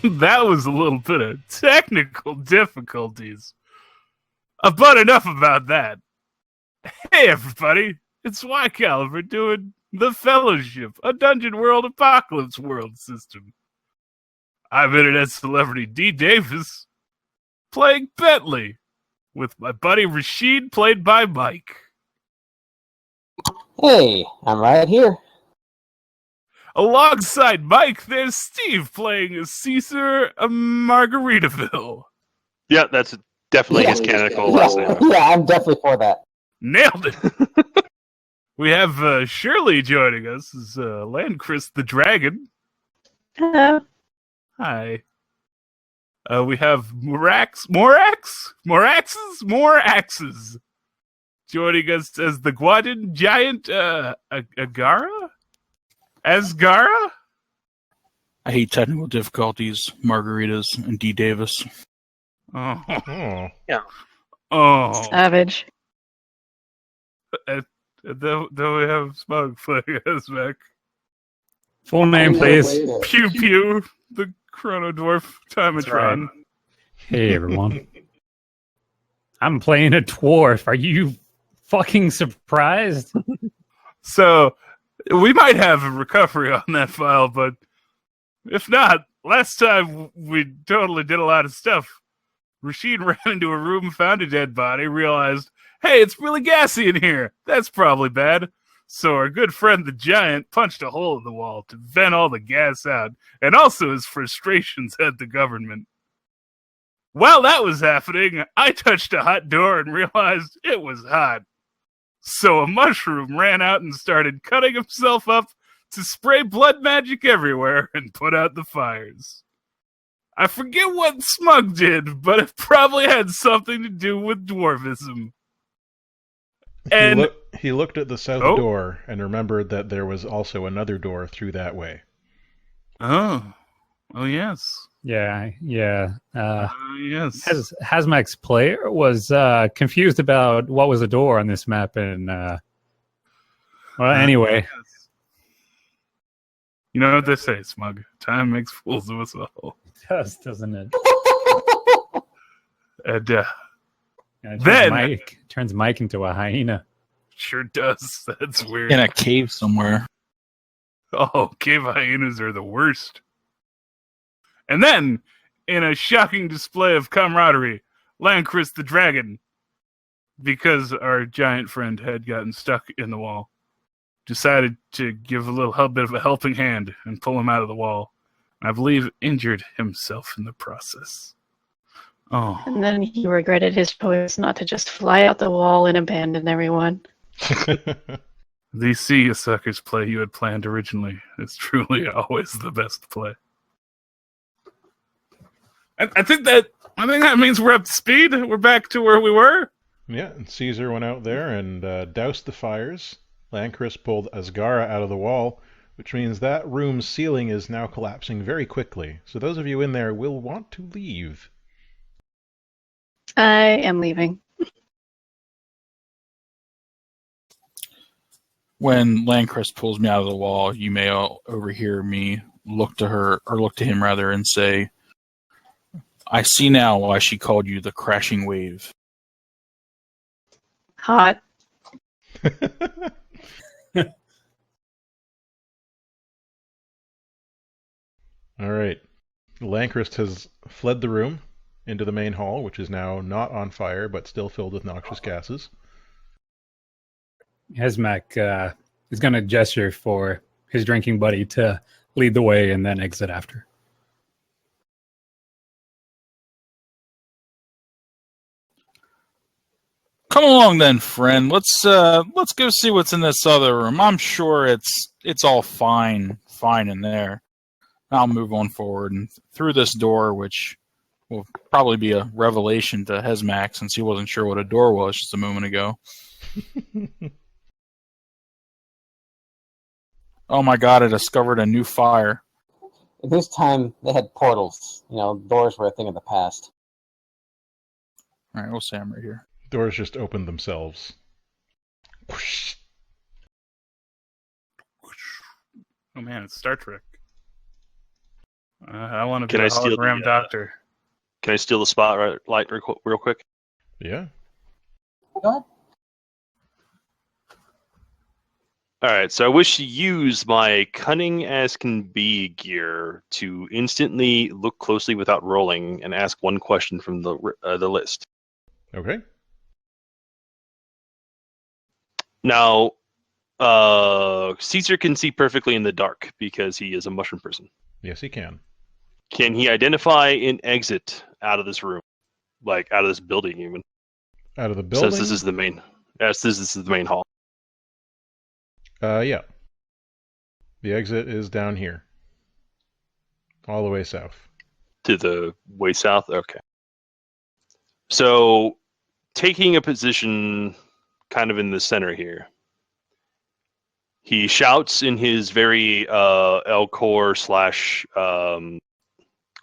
That was a little bit of technical difficulties. But enough about that. Hey, everybody. It's Y Caliber doing The Fellowship, a Dungeon World Apocalypse World system. I'm internet celebrity D. Davis, playing Bentley, with my buddy Rashid, played by Mike. Hey, I'm right here. Alongside Mike, there's Steve, playing as Caesar Margaritaville. Yeah, that's definitely his canonical last name. Yeah, I'm definitely for that. Nailed it! We have Shirley joining us as Landchris the Dragon. Hello. Hi. We have Moraxes joining us as the Guadin Giant Agara? Asgara? I hate technical difficulties, margaritas, and D. Davis. Oh. Yeah. Oh. Savage. Then we have Smug playing as Mac. Full name, please. Pew Pew, the Chrono Dwarf Time Train. Hey, everyone. I'm playing a dwarf. Are you fucking surprised? So, we might have a recovery on that file, but if not, last time we totally did a lot of stuff. Rashid ran into a room, found a dead body, realized, hey, it's really gassy in here. That's probably bad. So our good friend the Giant punched a hole in the wall to vent all the gas out, and also his frustrations at the government. While that was happening, I touched a hot door and realized it was hot. So a mushroom ran out and started cutting himself up to spray blood magic everywhere and put out the fires. I forget what Smug did, but it probably had something to do with dwarvism. And he looked at the south door and remembered that there was also another door through that way. Oh yes. Yeah. Yes. Hazmak's player was confused about what was the door on this map, and anyway. Yes. You know what they say, Smug. Time makes fools of us all. It does, doesn't it? And turns Mike into a hyena. Sure does. That's weird. In a cave somewhere. Oh, cave hyenas are the worst. And then, in a shocking display of camaraderie, Landchris the Dragon, because our giant friend had gotten stuck in the wall, decided to give a little bit of a helping hand and pull him out of the wall. I believe injured himself in the process. Oh. And then he regretted his choice not to just fly out the wall and abandon everyone. The see you suckers play you had planned originally is truly always the best play. I think that means we're up to speed. We're back to where we were. Yeah, and Caesar went out there and doused the fires. Landchris pulled Asgara out of the wall, which means that room's ceiling is now collapsing very quickly. So those of you in there will want to leave. I am leaving. When Landchris pulls me out of the wall, you may overhear me look to her, or look to him rather, and say, I see now why she called you the crashing wave. Hot. All right. Landchris has fled the room into the main hall, which is now not on fire, but still filled with noxious gases. Hazmak is going to gesture for his drinking buddy to lead the way and then exit after. Come along then, friend. Let's go see what's in this other room. I'm sure it's all fine in there. I'll move on forward and through this door, which will probably be a revelation to Hazmak since he wasn't sure what a door was just a moment ago. Oh my god, I discovered a new fire. This time they had portals. Doors were a thing of the past. Alright, we'll say I'm right here. Doors just opened themselves. Oh man, it's Star Trek. I want to Can be I a steal hologram the, doctor. Can I steal the spotlight real quick? Yeah. Go ahead. All right, so I wish to use my cunning as can be gear to instantly look closely without rolling and ask one question from the list. Okay. Now, Caesar can see perfectly in the dark because he is a mushroom person. Yes, he can. Can he identify an exit out of this room, like out of this building, even? Out of the building? Since this is the main, this is the main hall. Yeah. The exit is down here. All the way south. To the way south? Okay. So, taking a position kind of in the center here, he shouts in his very Elcor slash,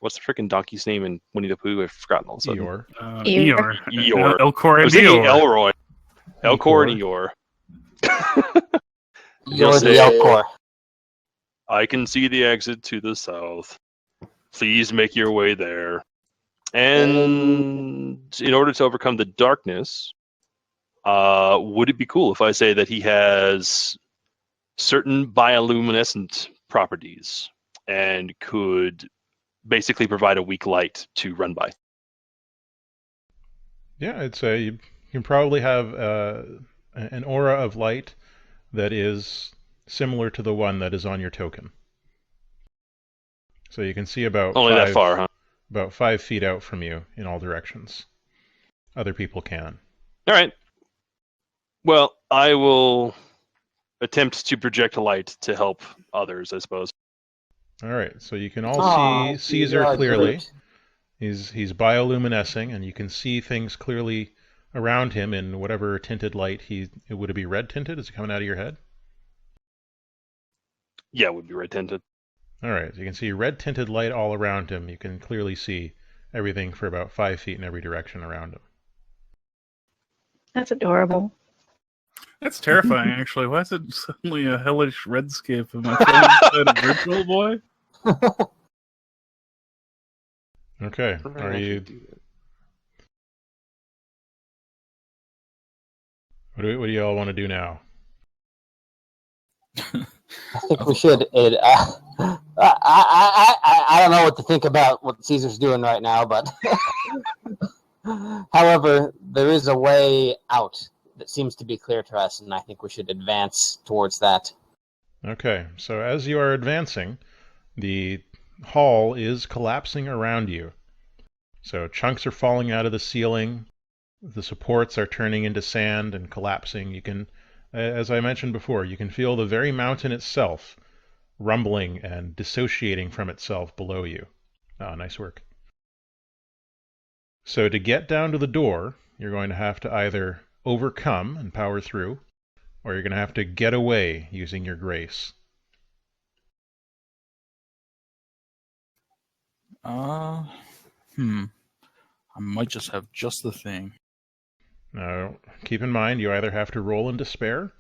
what's the freaking donkey's name in Winnie the Pooh? I've forgotten all of a sudden. Eeyore. Eeyore. Eeyore. Elcor I and was thinking Eeyore. Elroy. Elcor and Eeyore. You're the say- Elcor. I can see the exit to the south. Please make your way there. And in order to overcome the darkness, would it be cool if I say that he has certain bioluminescent properties and could basically provide a weak light to run by? Yeah, I'd say you can probably have an aura of light that is similar to the one that is on your token. So you can see about Only that far, huh? About 5 feet out from you in all directions. Other people can. All right. Well, I will attempt to project a light to help others, I suppose. All right, so you can all see Caesar clearly. He's bioluminescing, and you can see things clearly around him in whatever tinted light would it be red tinted? Is it coming out of your head? Yeah, it would be red tinted. All right, so you can see red tinted light all around him. You can clearly see everything for about 5 feet in every direction around him. That's adorable. That's terrifying, actually. Why is it suddenly a hellish redscape? Am I playing a virtual boy? Okay, are you? What do you all want to do now? I think we should. I don't know what to think about what Caesar's doing right now, but however, there is a way out that seems to be clear to us, and I think we should advance towards that. Okay, so as you are advancing, the hall is collapsing around you. So chunks are falling out of the ceiling, the supports are turning into sand and collapsing. You can, as I mentioned before, you can feel the very mountain itself rumbling and dissociating from itself below you. Ah, nice work. So to get down to the door, you're going to have to either overcome and power through, or you're going to have to get away using your grace. I might just have just the thing. Now, keep in mind, you either have to roll in despair,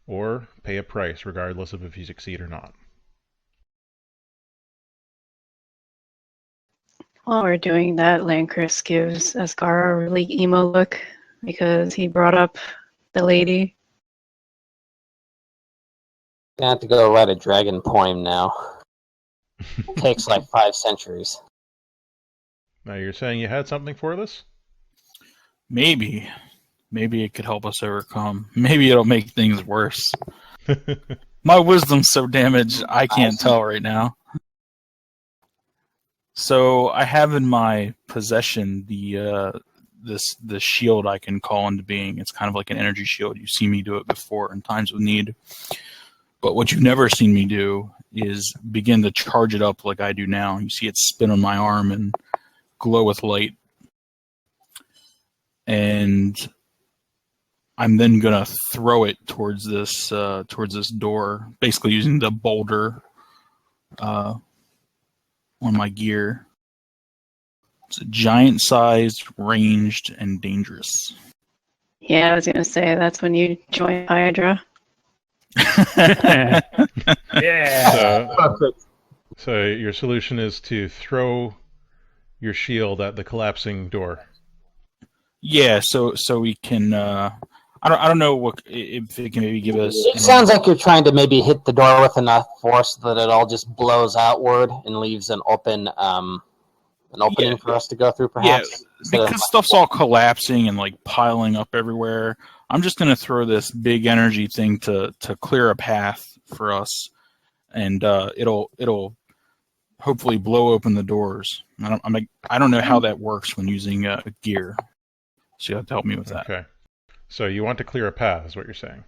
or pay a price, regardless of if you succeed or not. While we're doing that, Lancris gives Ascara a really emo look because he brought up the lady. Gonna have to go write a dragon poem now. Takes like 5 centuries. Now, you're saying you had something for this? Maybe it could help us overcome. Maybe it'll make things worse. My wisdom's so damaged, I can't tell right now. So I have in my possession the shield I can call into being. It's kind of like an energy shield. You've seen me do it before in times of need. But what you've never seen me do is begin to charge it up like I do now. You see it spin on my arm and glow with light. And I'm then gonna throw it towards this door, basically using the boulder on my gear. It's a giant-sized, ranged, and dangerous. Yeah, I was gonna say that's when you join Hydra. Yeah. So, Perfect. So your solution is to throw your shield at the collapsing door. Yeah, so we can. I don't know what if it can maybe give us. It sounds like you're trying to maybe hit the door with enough force that it all just blows outward and leaves an opening for us to go through, perhaps. Because stuff's all collapsing and like piling up everywhere. I'm just gonna throw this big energy thing to clear a path for us, and it'll hopefully blow open the doors. I don't know how that works when using gear, so you have to help me with that. Okay. So you want to clear a path, is what you're saying?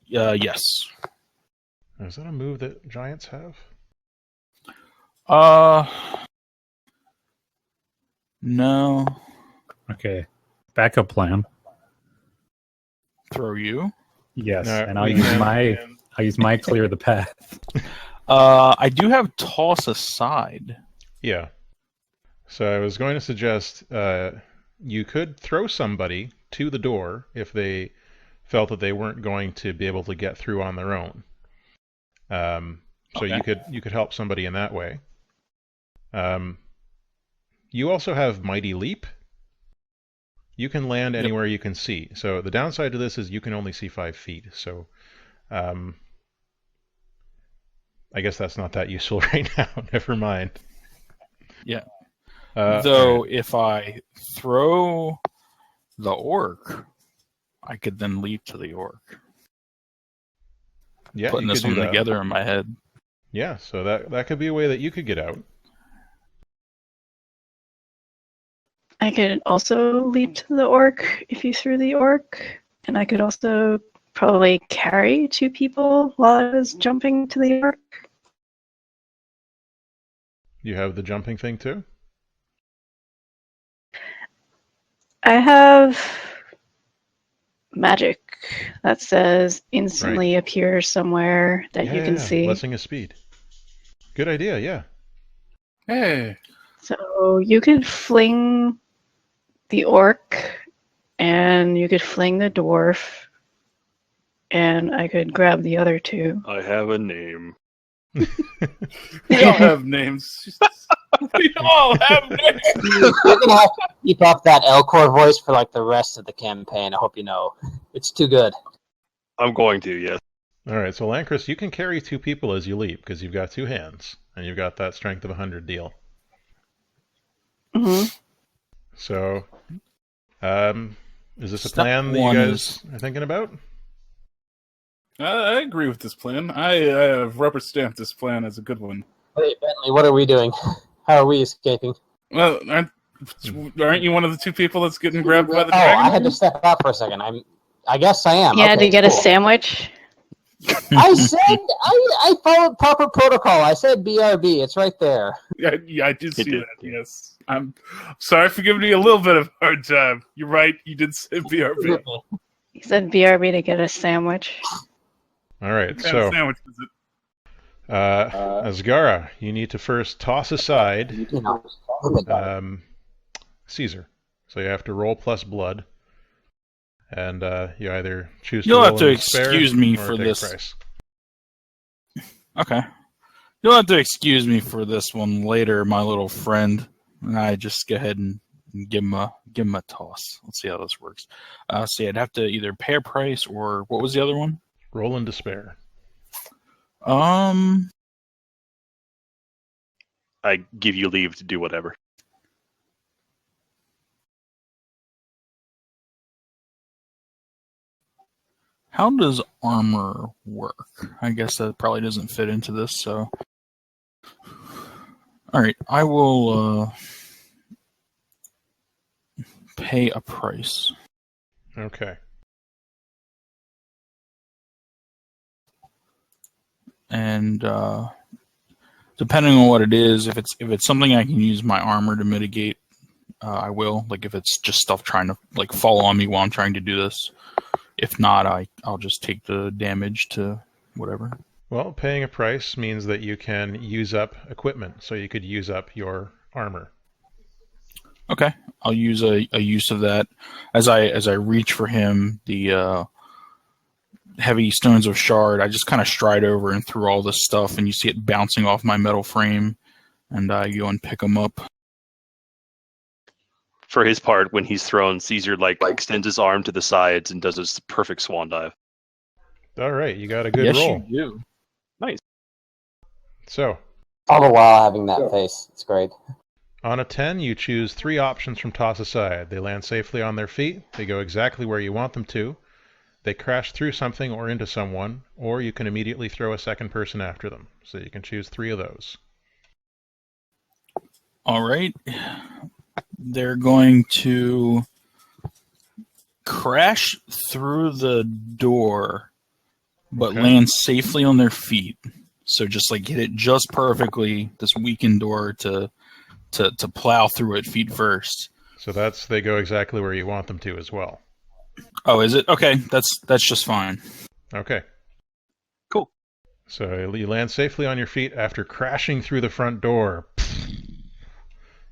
Yes. Is that a move that giants have? No. Okay. Backup plan. Throw you. Yes, No, and I'll we use can- my clear the path. I do have toss aside. Yeah. So I was going to suggest you could throw somebody to the door if they felt that they weren't going to be able to get through on their own. So Okay. you could help somebody in that way. You also have Mighty Leap. You can land anywhere you can see. So the downside to this is you can only see 5 feet. So I guess that's not that useful right now. Never mind. Yeah. Though If I throw the orc, I could then leap to the orc. yeah, Putting you this could do one that. together in my head. Yeah, so that could be a way that you could get out. I could also leap to the orc if you threw the orc, and I could also probably carry 2 people while I was jumping to the orc. You have the jumping thing too? I have magic that says instantly appears somewhere that you can see. Blessing of speed. Good idea, yeah. Hey, So you could fling the orc, and you could fling the dwarf, and I could grab the other 2. I have a name. we all have names. We all have names. You're gonna have to keep up that Elcor voice for like the rest of the campaign. I hope you know. It's too good. I'm going to, yes. Alright, so Lancris, you can carry 2 people as you leap, because you've got 2 hands, and you've got that strength of 100 deal. Mm-hmm. So, is this a Step plan that you one guys are thinking about? I agree with this plan. I have rubber stamped this plan as a good one. Hey, Bentley, what are we doing? How are we escaping? Well, aren't you one of the 2 people that's getting grabbed by the Oh, dragon? I had to step out for a second. I guess I am. Yeah, Okay, to get a cool. sandwich. I said I followed proper protocol. I said BRB. It's right there. Yeah, I did He see did. that. Yes, I'm sorry for giving you a little bit of a hard time. You're right. You did say BRB. He said BRB to get a sandwich. Alright, What kind of so, sandwich is it? Asgara, you need to first toss aside You know, look at that. Caesar. So you have to roll plus blood. And you either choose You'll to have roll to in despair excuse me or for take a this. price. Okay. You'll have to excuse me for this one later, my little friend. And I just go ahead and give him a toss. Let's see how this works. See, I'd have to either pay a price or what was the other one? Roll in despair. I give you leave to do whatever. How does armor work? I guess that probably doesn't fit into this, so. Alright, I will pay a price. Okay. And depending on what it is, if it's something I can use my armor to mitigate, I will. Like if it's just stuff trying to like fall on me while I'm trying to do this. If not, I'll just take the damage to whatever. Well, paying a price means that you can use up equipment, so you could use up your armor. Okay, I'll use a use of that as I reach for him. The heavy stones of shard, I just kind of stride over and through all this stuff, and you see it bouncing off my metal frame, and I go and pick them up. For his part, when he's thrown, Caesar extends his arm to the sides and does this perfect swan dive. All right, you got a good Yes, roll. you do. Nice. So, All the while having that face. It's great. on a 10, you choose 3 options from toss aside. They land safely on their feet, they go exactly where you want them to, they crash through something or into someone, or you can immediately throw a second person after them. So you can choose 3 of those. All right. They're going to crash through the door, but land safely on their feet. So just hit it just perfectly, this weakened door, to plow through it feet first. So they go exactly where you want them to as well. Oh, is it? Okay, that's just fine. Okay. Cool. So you land safely on your feet after crashing through the front door.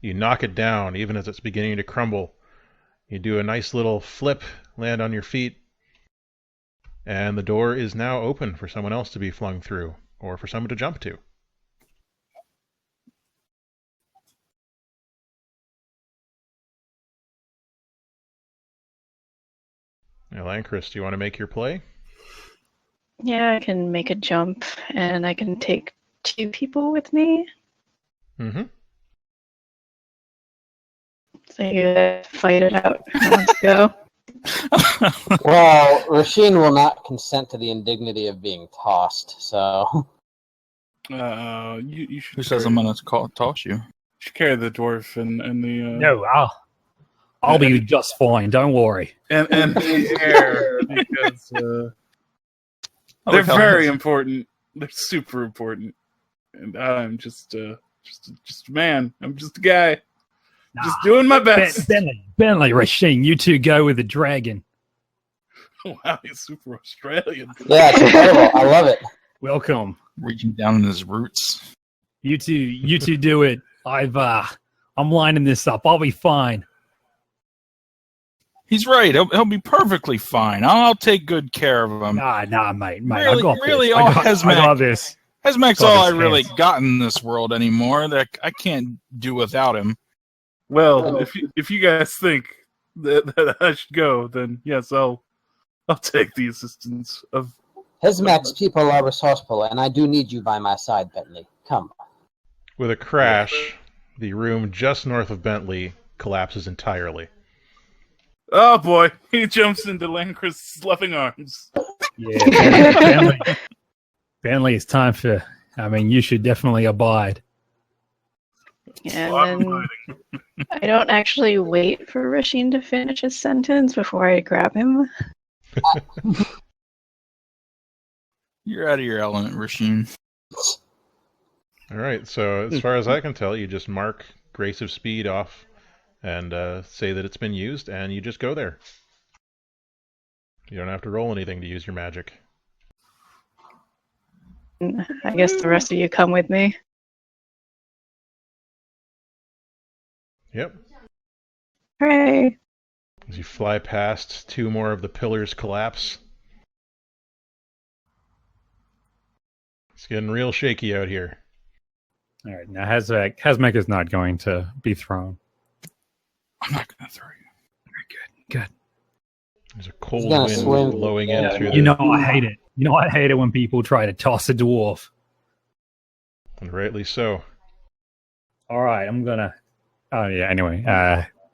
You knock it down even as it's beginning to crumble. You do a nice little flip, land on your feet, and the door is now open for someone else to be flung through, or for someone to jump to. Now, Lancris, do you want to make your play? Yeah, I can make a jump, and I can take 2 people with me. Mm-hmm. So you fight it out. Let's go. Well, Rasheen will not consent to the indignity of being tossed, so... You should. Who says I'm going to toss you? You should carry the dwarf and the. No, I'll be just fine. Don't worry. And the air, because they're very important. They're super important, and I'm just a man. I'm just a guy, just doing my best. Bentley, Rasheen, you 2 go with the dragon. Wow, he's super Australian. Yeah, it's incredible. I love it. Welcome. Reaching down in his roots. You two do it. I'm lining this up. I'll be fine. He's right. He'll be perfectly fine. I'll take good care of him. Nah, mate. Really, I got really, this. all I got this. Hezmek's Got all I his really hands. got in this world anymore. That I can't do without him. Well, if you guys think that I should go, then yes, I'll take the assistance of. Hezmek's people are resourceful, and I do need you by my side, Bentley. Come. With a crash, the room just north of Bentley collapses entirely. Oh boy, he jumps into Lancris' loving arms. Yeah, Bentley, it's time for... you should definitely abide. Yeah, Well, I'm and then I don't actually wait for Rasheen to finish his sentence before I grab him. You're out of your element, Rasheen. All right, so as far as I can tell, you just mark Grace of Speed off and say that it's been used, and you just go there. You don't have to roll anything to use your magic. I guess the rest of you come with me. Yep. Hooray! As you fly past, 2 more of the pillars collapse. It's getting real shaky out here. All right, now Hezmek is not going to be thrown. I'm not going to throw you. Very good. There's a cold He's gonna wind swim. blowing in through You know I hate it. I hate it when people try to toss a dwarf. And rightly so. All right, I'm gonna. Oh yeah. Anyway,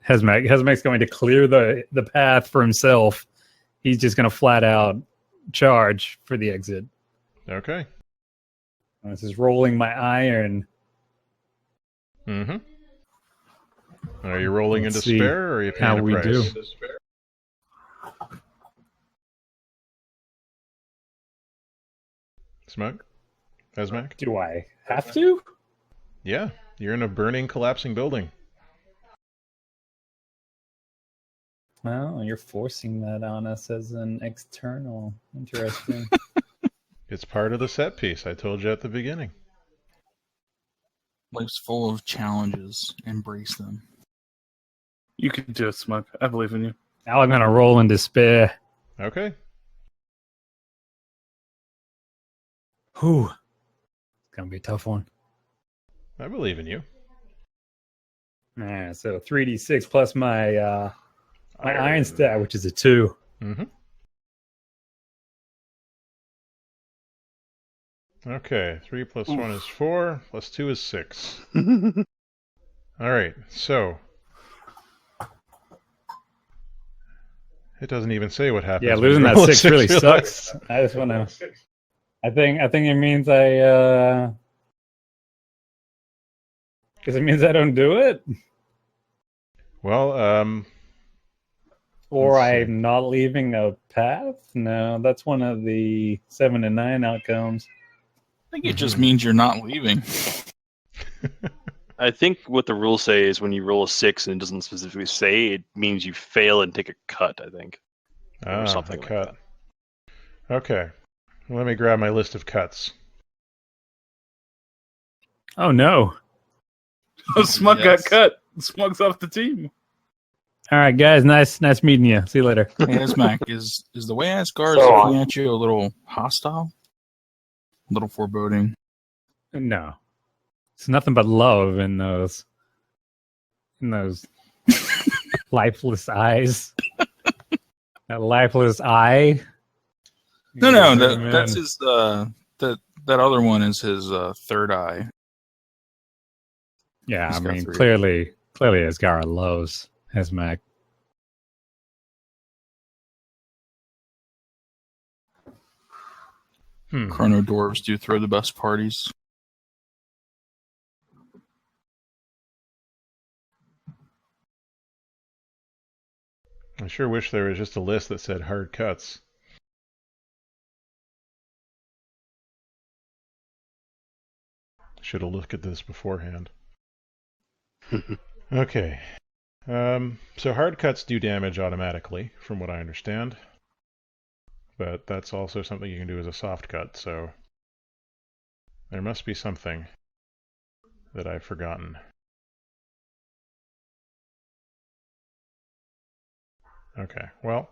Hezmek's going to clear the path for himself. He's just going to flat out charge for the exit. Okay. This is rolling my iron. Mm-hmm. Are you rolling Let's into see spare, or are you paying how a we price? do. Smug? Hezmek? Do I have to? Yeah, you're in a burning, collapsing building. Well, you're forcing that on us as an external. Interesting. It's part of the set piece, I told you at the beginning. Life's full of challenges. Embrace them. You can do it, Smug. I believe in you. Now I'm going to roll in despair. Okay. Whew. It's gonna be a tough one. I believe in you. Alright, so 3d6 plus my iron stat, which is a 2. Mm-hmm. Okay, 3 plus 1 is 4, plus 2 is 6. Alright, so... It doesn't even say what happens. Yeah, when you losing that roll a 6 really really sucks. I just want to... I think it means because it means I don't do it? Well, Or Let's see. I'm not leaving a path? No, that's one of the 7 and 9 outcomes. I think it just means you're not leaving. I think what the rules say is when you roll a 6 and it doesn't specifically say, it means you fail and take a cut, I think. Or something a like cut. Okay, let me grab my list of cuts. Oh no. Smug Yes. got cut. Smug's off the team. All right, guys, nice meeting you. See you later. Hey, Asmac, is the way Asgard's So, looking at you a little hostile? A little foreboding? No. It's nothing but love in those lifeless eyes. That lifeless eye. No, Yeah, that's man. his, that other one is his third eye. Yeah, He's I got mean, 3. clearly Asgara loves Hesmac. Chrono dwarves do throw the best parties. I sure wish there was just a list that said hard cuts. Should have looked at this beforehand. Okay. So hard cuts do damage automatically, from what I understand. But that's also something you can do as a soft cut, so... There must be something that I've forgotten. Okay, well...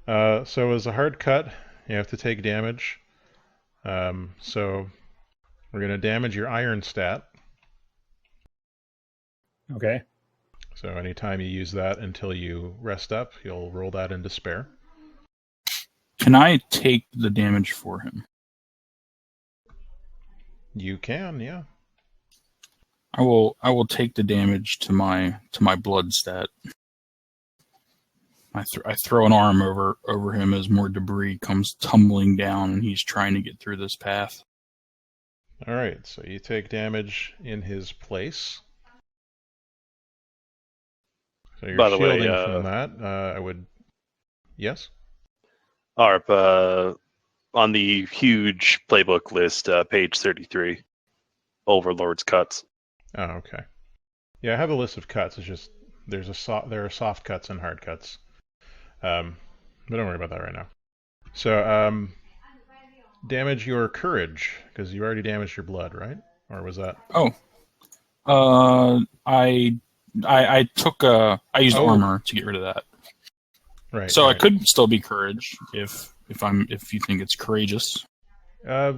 so as a hard cut, you have to take damage. So we're going to damage your iron stat. Okay. So anytime you use that until you rest up, you'll roll that into spare. Can I take the damage for him? You can, yeah. I will take the damage to my blood stat. I throw an arm over him as more debris comes tumbling down, and he's trying to get through this path. All right, so you take damage in his place. So you're By the way, shielding from that. I would... Yes? Arp, on the huge playbook list, page 33, Overlord's cuts. Oh, okay. Yeah, I have a list of cuts. It's just there are soft cuts and hard cuts. But don't worry about that right now. So, damage your courage, because you already damaged your blood, right? Or was that... I took I used Oh. armor to get rid of that. Right. So right. I could still be courage if you think it's courageous. I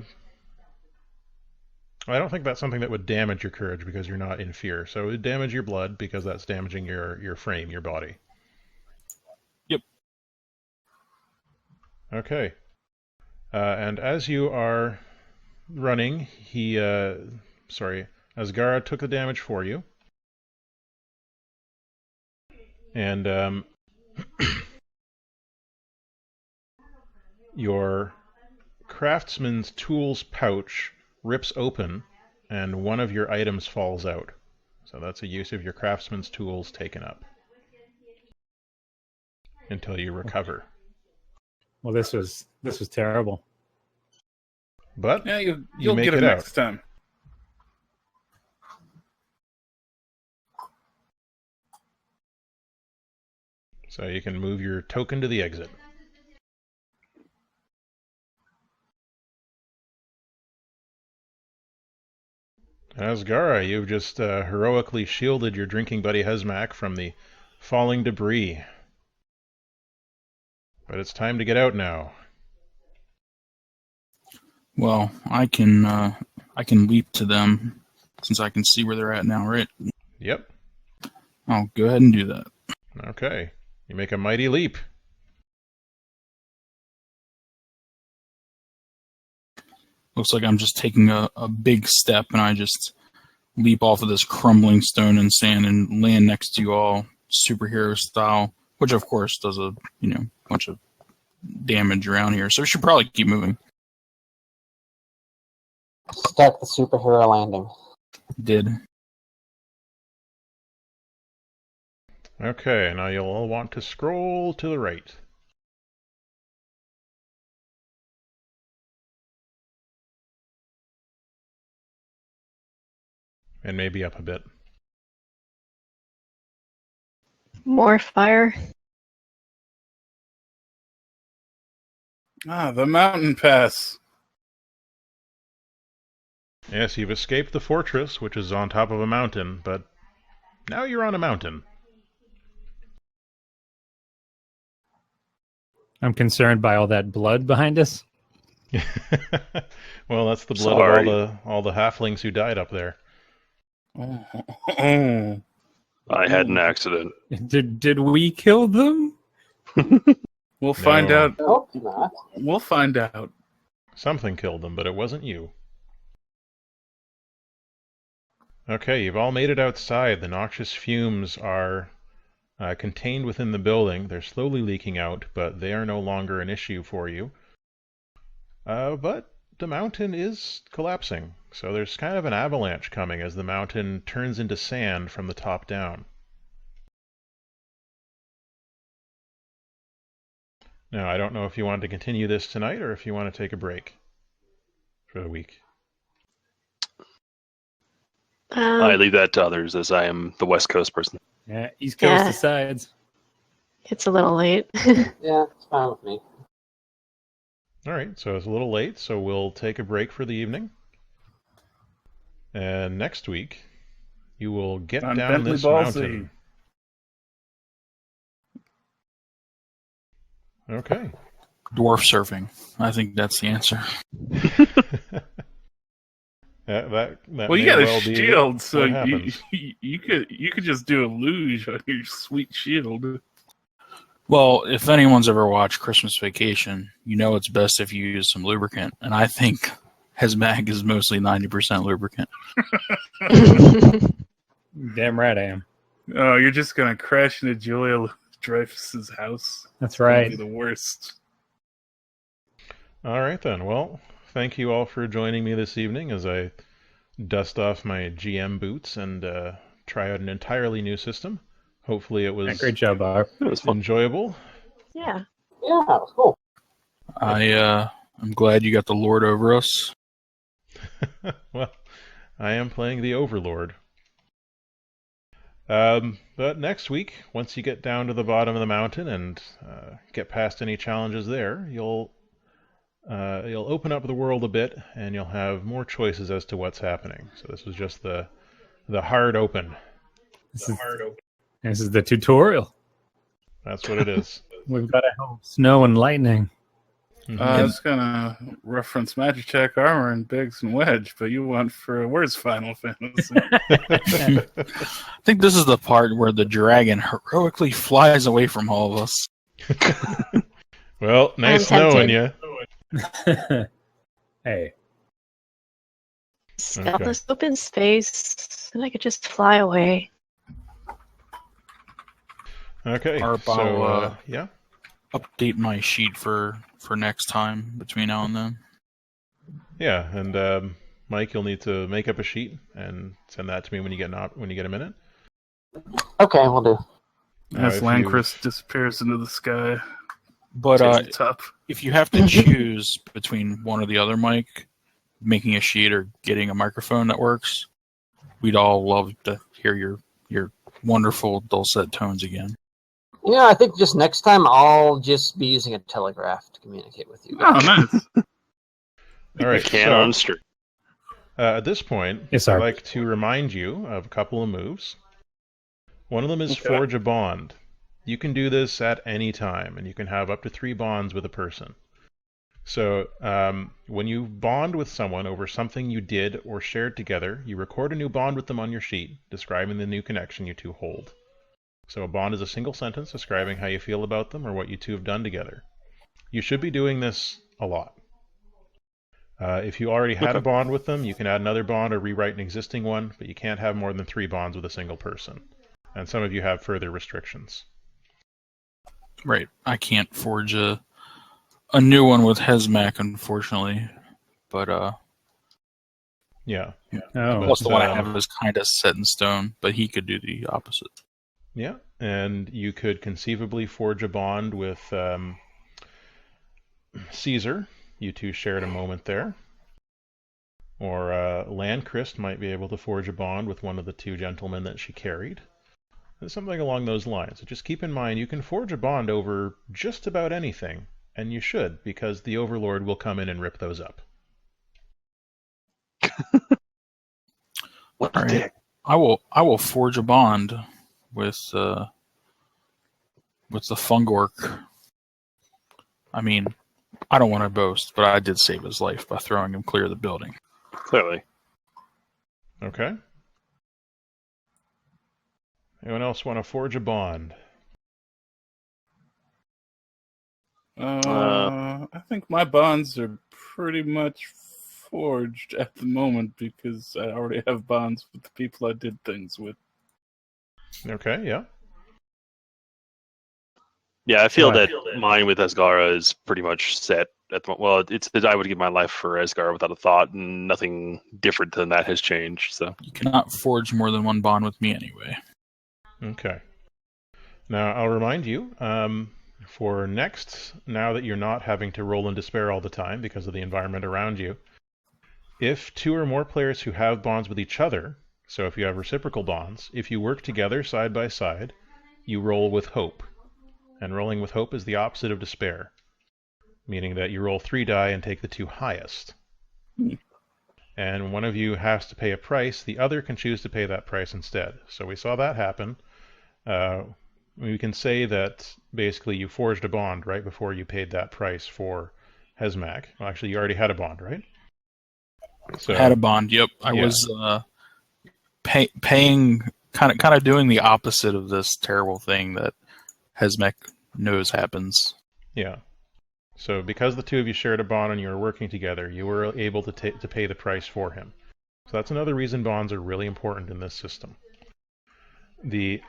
don't think that's something that would damage your courage because you're not in fear. So it would damage your blood because that's damaging your frame, your body. Yep. Okay. And as you are running, Asgara took the damage for you. And your craftsman's tools pouch rips open and one of your items falls out. So that's a use of your craftsman's tools taken up until you recover. Well, this was terrible. But Yeah, You you'll make get it it out. next time. so you can move your token to the exit. Asgara, you've just heroically shielded your drinking buddy Hesmac from the falling debris. But it's time to get out now. Well, I can leap to them since I can see where they're at now, right? Yep. I'll go ahead and do that. Okay. You make a mighty leap. Looks like I'm just taking a big step, and I just leap off of this crumbling stone and sand and land next to you all, superhero style, which of course does a bunch of damage around here. So we should probably keep moving. Start the superhero landing. Did. Okay, now you'll all want to scroll to the right. And maybe up a bit. More fire. Ah, the mountain pass. Yes, you've escaped the fortress, which is on top of a mountain, but now you're on a mountain. I'm concerned by all that blood behind us. Well, that's the blood Sorry. of all the halflings who died up there. Oh. I had an accident. Did we kill them? We'll find No. out. I hope not. We'll find out. Something killed them, but it wasn't you. Okay, you've all made it outside. The noxious fumes are contained within the building. They're slowly leaking out, but they are no longer an issue for you. But the mountain is collapsing, so there's kind of an avalanche coming as the mountain turns into sand from the top down. Now, I don't know if you want to continue this tonight or if you want to take a break for the week. I leave that to others, as I am the West Coast person. Yeah, East Coast Yeah. decides. It's a little late. Yeah, it's fine with me. All right, so it's a little late, so we'll take a break for the evening. And next week, you will get On down Bentley this Ballsy. mountain. Okay. Dwarf surfing. I think that's the answer. that Well, you may got a well be shield, so what you happens. you could just do a luge on your sweet shield. Well, if anyone's ever watched Christmas Vacation, you know it's best if you use some lubricant. And I think Hezmag is mostly 90% lubricant. Damn right I am. Oh, you're just gonna crash into Julia Dreyfus's house. That's It'll right. be the worst. All right, then. Well, thank you all for joining me this evening as I dust off my GM boots and try out an entirely new system. Hopefully it Yeah, was great job, Bob. It was fun. enjoyable. Yeah. Yeah, it was cool. I'm glad you got the Lord over us. Well, I am playing the Overlord. But next week, once you get down to the bottom of the mountain and get past any challenges there, you'll open up the world a bit, and you'll have more choices as to what's happening. So this was just the hard open. This is the tutorial. That's what it is. We've got to help snow and lightning. I was gonna reference Magic Check Armor and Biggs and Wedge, but you went for where's Final Fantasy? I think this is the part where the dragon heroically flies away from all of us. Well, nice I'm tempted. knowing you. Hey, Stop Okay. this open space, and I could just fly away. Okay, Harp, so I'll, yeah. Update my sheet for next time between now and then. Yeah, and Mike, you'll need to make up a sheet and send that to me when you get a minute. Okay, we'll do. As if Lancris disappears into the sky, But to the top. if you have to choose between one or the other, Mike, making a sheet or getting a microphone that works, we'd all love to hear your wonderful dulcet tones again. You know, I think just next time I'll just be using a telegraph to communicate with you. Oh, nice. All right, Can so, on the street. at this point, Yes, I'd sir. like to remind you of a couple of moves. One of them is Okay. Forge a Bond. You can do this at any time, and you can have up to 3 bonds with a person. So when you bond with someone over something you did or shared together, you record a new bond with them on your sheet, describing the new connection you two hold. So a bond is a single sentence describing how you feel about them or what you two have done together. You should be doing this a lot. If you already had a bond with them, you can add another bond or rewrite an existing one, but you can't have more than 3 bonds with a single person. And some of you have further restrictions. Right. I can't forge a new one with Hezmak, unfortunately. But Yeah. Oh, plus the one I have is kind of set in stone, but he could do the opposite. Yeah, and you could conceivably forge a bond with Caesar. You two shared a moment there. Or Landchrist might be able to forge a bond with one of the 2 gentlemen that she carried. Something along those lines. So just keep in mind, you can forge a bond over just about anything, and you should, because the Overlord will come in and rip those up. What All the right. I will forge a bond with the Fungork. I mean, I don't want to boast, but I did save his life by throwing him clear of the building. Clearly. Okay. Anyone else want to forge a bond? I think my bonds are pretty much forged at the moment because I already have bonds with the people I did things with. Okay, yeah. Yeah, I feel that mine with Asgara is pretty much set at the moment. Well, it's that I would give my life for Asgara without a thought, and nothing different than that has changed. So You cannot forge more than one bond with me anyway. Okay. Now, I'll remind you, for next, now that you're not having to roll in despair all the time because of the environment around you, if 2 or more players who have bonds with each other, so if you have reciprocal bonds, if you work together side by side, you roll with hope. And rolling with hope is the opposite of despair, meaning that you roll 3 die and take the 2 highest. And one of you has to pay a price, the other can choose to pay that price instead. So we saw that happen. We can say that basically you forged a bond right before you paid that price for Hezmak. Well, actually, you already had a bond, right? So, I had a bond. Yep, I was paying, kind of doing the opposite of this terrible thing that Hezmek knows happens. Yeah. So because the 2 of you shared a bond and you were working together, you were able to pay the price for him. So that's another reason bonds are really important in this system. The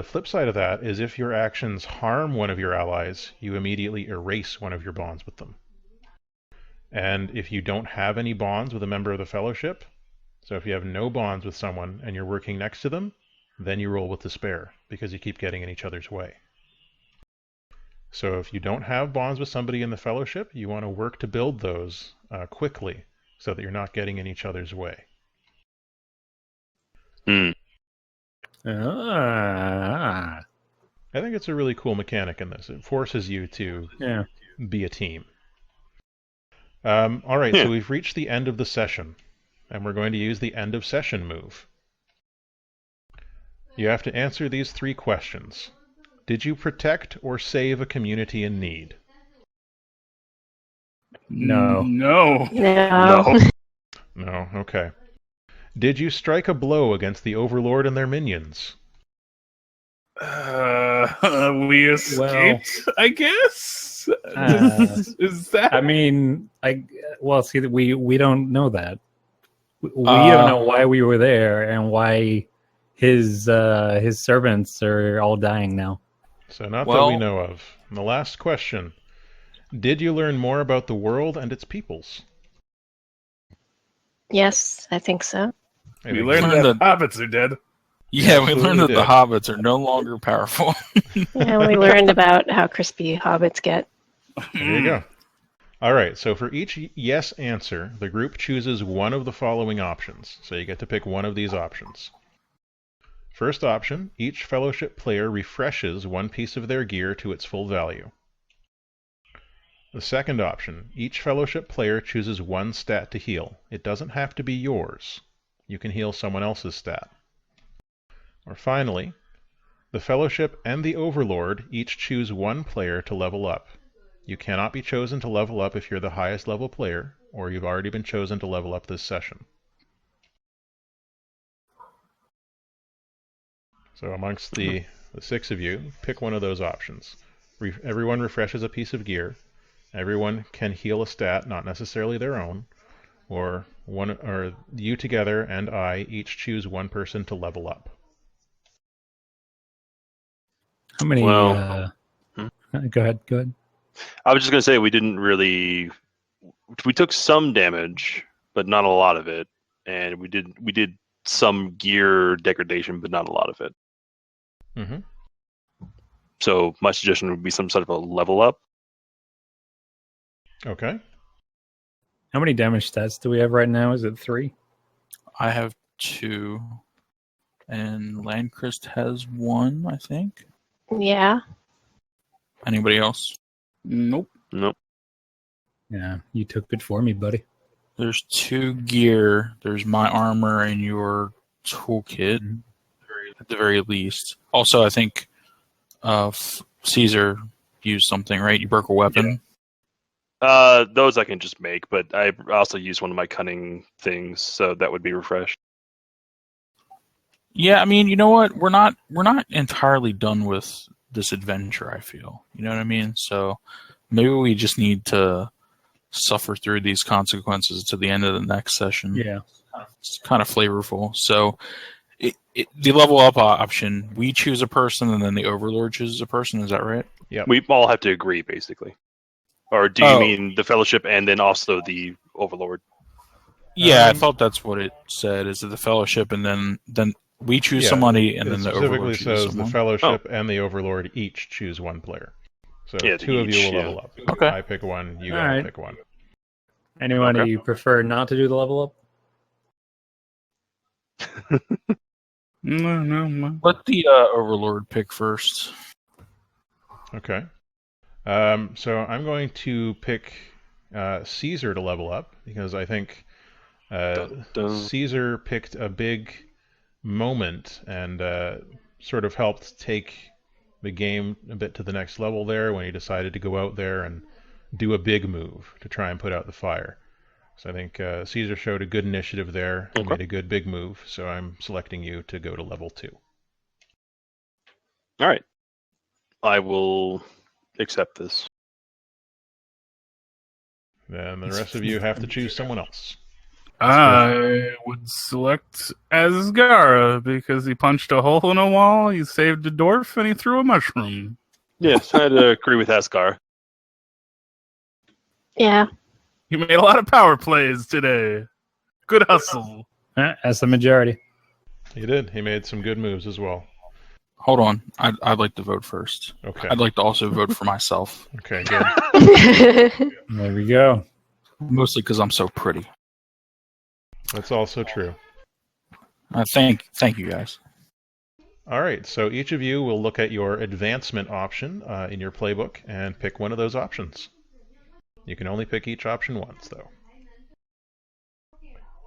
flip side of that is if your actions harm one of your allies, you immediately erase one of your bonds with them. And if you don't have any bonds with a member of the Fellowship, so if you have no bonds with someone and you're working next to them, then you roll with despair because you keep getting in each other's way. So if you don't have bonds with somebody in the Fellowship, you want to work to build those quickly so that you're not getting in each other's way. Ah. I think it's a really cool mechanic in this. It forces you to be a team. All right, so we've reached the end of the session, and we're going to use the end of session move. You have to answer these 3 questions. Did you protect or save a community in need? No. No. No. No, okay. Did you strike a blow against the Overlord and their minions? We escaped, I guess? Is that... I mean, see, we don't know that. We don't know why we were there and why his servants are all dying now. So not that we know of. And the last question. Did you learn more about the world and its peoples? Yes, I think so. We learned that hobbits are dead. Yeah, we learned that the hobbits are no longer powerful. And we learned about how crispy hobbits get. There you go. All right, so for each yes answer, the group chooses one of the following options. So you get to pick one of these options. First option, each Fellowship player refreshes one piece of their gear to its full value. The second option, each Fellowship player chooses one stat to heal. It doesn't have to be yours. You can heal someone else's stat. Or finally, the Fellowship and the Overlord each choose one player to level up. You cannot be chosen to level up if you're the highest level player, or you've already been chosen to level up this session. So amongst the 6 of you, pick one of those options. Everyone refreshes a piece of gear. Everyone can heal a stat, not necessarily their own, or you together and I each choose one person to level up. How many? Well, Go ahead. I was just going to say we took some damage, but not a lot of it, and we did some gear degradation, but not a lot of it. Mm-hmm. So my suggestion would be some sort of a level up. Okay. How many damage stats do we have right now? Is it 3? I have 2, and Landchrist has 1, I think. Yeah. Anybody else? Nope. Yeah, you took it for me, buddy. There's 2 gear. There's my armor and your toolkit, at the very least. Also, I think Caesar used something, right? You broke a weapon. Yeah. Those I can just make, but I also use one of my cunning things, so that would be refreshed. Yeah, I mean, you know what? We're not entirely done with this adventure, I feel. You know what I mean? So maybe we just need to suffer through these consequences to the end of the next session. Yeah. It's kind of flavorful. So the level up option, we choose a person and then the Overlord chooses a person, is that right? Yeah. We all have to agree, basically. Or do you mean the Fellowship and then also the Overlord? Yeah, I thought that's what it said, is that the Fellowship and then we choose somebody and then the Overlord chooses specifically says someone. the Fellowship and the Overlord each choose one player. So Yeah, 2 of you will level up. Okay. I pick one, you all Alright. pick one. Anyone Okay. you prefer not to do the level up? No. Let the Overlord pick first. Okay. So I'm going to pick Caesar to level up because I think Dun, dun. Caesar picked a big moment and sort of helped take the game a bit to the next level there when he decided to go out there and do a big move to try and put out the fire. So I think Caesar showed a good initiative there and Okay. made a good big move, so I'm selecting you to go to level 2. All right. I will accept this. Then the rest of you have to choose someone else. I would select Asgara because he punched a hole in a wall, he saved a dwarf, and he threw a mushroom. Yes, I'd agree with Asgar. Yeah. He made a lot of power plays today. Good hustle. That's the majority. He did. He made some good moves as well. Hold on. I'd like to vote first. Okay. I'd like to also vote for myself. Okay, good. There we go. Mostly because I'm so pretty. That's also true. Thank you guys. All right, so each of you will look at your advancement option in your playbook and pick one of those options. You can only pick each option once, though.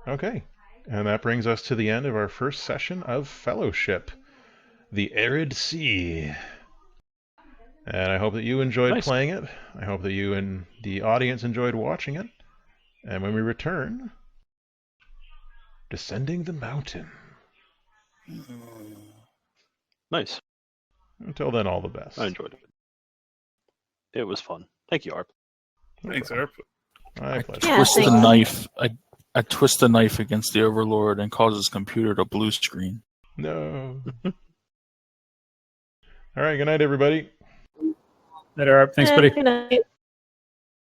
Okay, and that brings us to the end of our first session of Fellowship, the Arid Sea. And I hope that you enjoyed playing it. I hope that you and the audience enjoyed watching it. And when we return, descending the mountain. Nice. Until then, all the best. I enjoyed it. It was fun. Thank you, Arp. Thanks, Arp. My pleasure. Yeah, Twist the thanks. knife. I twist the knife against the Overlord and cause his computer to blue screen. No. All right, good night, everybody. Later, Arp. Thanks, buddy. Good night.